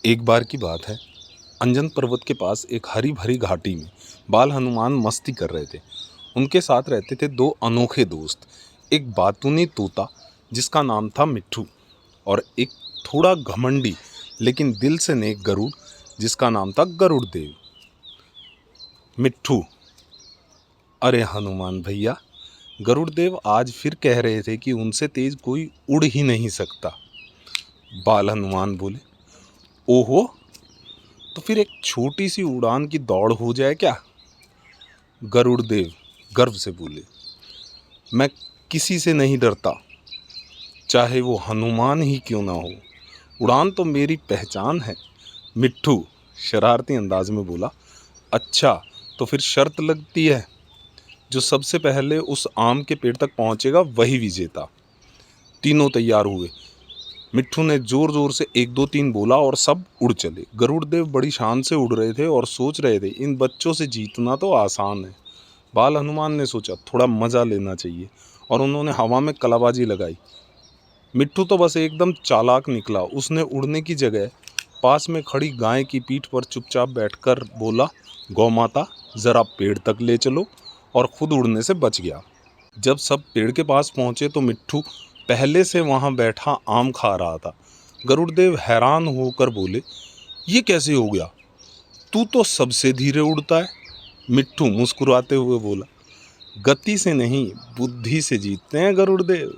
एक बार की बात है, अंजन पर्वत के पास एक हरी भरी घाटी में बाल हनुमान मस्ती कर रहे थे। उनके साथ रहते थे दो अनोखे दोस्त, एक बातूनी तोता जिसका नाम था मिट्ठू और एक थोड़ा घमंडी लेकिन दिल से नेक गरुड़ जिसका नाम था गरुड़ देव। मिट्ठू: अरे हनुमान भैया, गरुड़ देव आज फिर कह रहे थे कि उनसे तेज कोई उड़ ही नहीं सकता। बाल हनुमान बोले, ओहो, तो फिर एक छोटी सी उड़ान की दौड़ हो जाए क्या? गरुड़ देव गर्व से बोले, मैं किसी से नहीं डरता, चाहे वो हनुमान ही क्यों ना हो। उड़ान तो मेरी पहचान है। मिट्ठू शरारती अंदाज में बोला, अच्छा, तो फिर शर्त लगती है, जो सबसे पहले उस आम के पेड़ तक पहुंचेगा वही विजेता। तीनों तैयार हुए। मिट्ठू ने जोर जोर से 1 2 3 बोला और सब उड़ चले। गरुड़ देव बड़ी शान से उड़ रहे थे और सोच रहे थे, इन बच्चों से जीतना तो आसान है। बाल हनुमान ने सोचा थोड़ा मज़ा लेना चाहिए और उन्होंने हवा में कलाबाजी लगाई। मिट्ठू तो बस एकदम चालाक निकला। उसने उड़ने की जगह पास में खड़ी गाय की पीठ पर चुपचाप बैठकर बोला, गौ माता, ज़रा पेड़ तक ले चलो, और खुद उड़ने से बच गया। जब सब पेड़ के पास पहुँचे तो मिट्ठू पहले से वहाँ बैठा आम खा रहा था। गरुड़देव हैरान होकर बोले, ये कैसे हो गया? तू तो सबसे धीरे उड़ता है। मिट्ठू मुस्कुराते हुए बोला, गति से नहीं, बुद्धि से जीतते हैं गरुड़देव।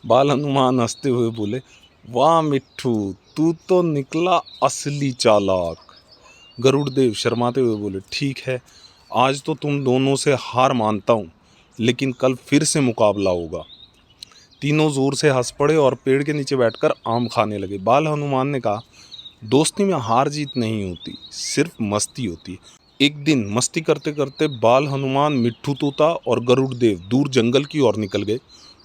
बाल हनुमान हंसते हुए बोले, वाह मिट्ठू, तू तो निकला असली चालाक। गरुड़देव शर्माते हुए बोले, ठीक है, आज तो तुम दोनों से हार मानता हूँ, लेकिन कल फिर से मुकाबला होगा। तीनों जोर से हंस पड़े और पेड़ के नीचे बैठकर आम खाने लगे। बाल हनुमान ने कहा, दोस्ती में हार जीत नहीं होती, सिर्फ मस्ती होती है। एक दिन मस्ती करते करते बाल हनुमान, मिट्ठू तोता और गरुड़ देव दूर जंगल की ओर निकल गए।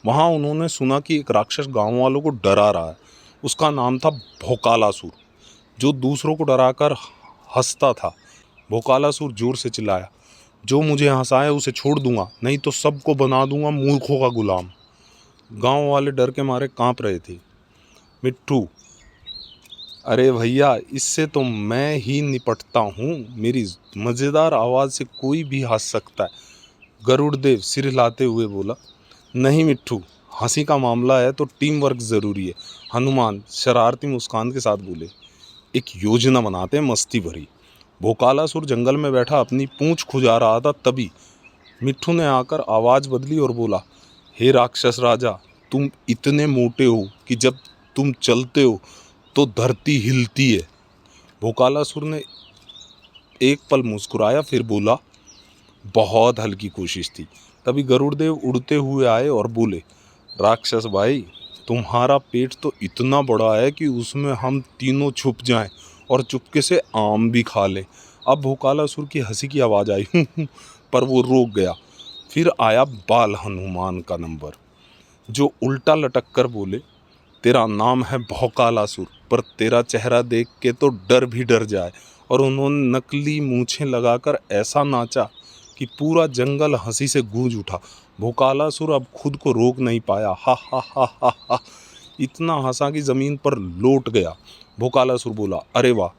वहाँ उन्होंने सुना कि एक राक्षस गाँव वालों को डरा रहा है। उसका नाम था भोकालासुर, जो दूसरों को डराकर हंसता था। भोकालासुर जोर से चिल्लाया, जो मुझे हंसाए उसे छोड़ दूंगा, नहीं तो सबको बना दूंगा मूर्खों का गुलाम। गांव वाले डर के मारे कांप रहे थे। मिट्ठू, अरे भैया, इससे तो मैं ही निपटता हूँ, मेरी मज़ेदार आवाज़ से कोई भी हंस सकता है। गरुड़ देव सिर हिलाते हुए बोला, नहीं मिट्ठू, हंसी का मामला है तो टीम वर्क ज़रूरी है। हनुमान शरारती मुस्कान के साथ बोले, एक योजना बनाते हैं मस्ती भरी। भोकालासुर जंगल में बैठा अपनी पूंछ खुजा रहा था, तभी मिट्ठू ने आकर आवाज़ बदली और बोला, हे राक्षस राजा, तुम इतने मोटे हो कि जब तुम चलते हो तो धरती हिलती है। भोकालासुर ने एक पल मुस्कुराया, फिर बोला, बहुत हल्की कोशिश थी। तभी गरुड़देव उड़ते हुए आए और बोले, राक्षस भाई, तुम्हारा पेट तो इतना बड़ा है कि उसमें हम तीनों छुप जाएं और चुपके से आम भी खा लें। अब भोकालासुर की हंसी की आवाज़ आई पर वो रोक गया। फिर आया बाल हनुमान का नंबर, जो उल्टा लटक कर बोले, तेरा नाम है भौकालासुर, पर तेरा चेहरा देख के तो डर भी डर जाए। और उन्होंने नकली मूछें लगाकर ऐसा नाचा कि पूरा जंगल हंसी से गूंज उठा। भोकालासुर अब खुद को रोक नहीं पाया। हा हा हा हा हा, इतना हंसा कि ज़मीन पर लौट गया। भोकालासुर बोला, अरे वाह,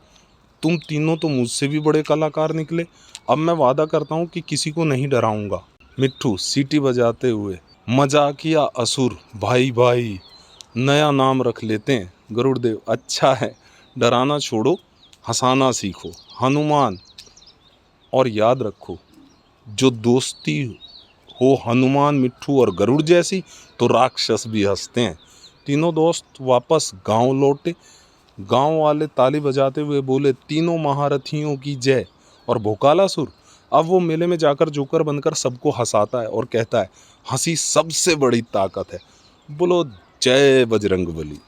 तुम तीनों तो मुझसे भी बड़े कलाकार निकले। अब मैं वादा करता हूँ कि किसी को नहीं डराऊंगा। मिट्ठू सीटी बजाते हुए, मजाकिया असुर, भाई भाई, नया नाम रख लेते हैं। गरुड़देव, अच्छा है, डराना छोड़ो, हंसाना सीखो। हनुमान, और याद रखो, जो दोस्ती हो हनुमान, मिट्ठू और गरुड़ जैसी, तो राक्षस भी हंसते हैं। तीनों दोस्त वापस गांव लौटे। गांव वाले ताली बजाते हुए बोले, तीनों महारथियों की जय। और भोकालासुर अब वो मेले में जाकर जोकर बनकर सबको हंसाता है और कहता है, हंसी सबसे बड़ी ताकत है। बोलो जय बजरंगबली।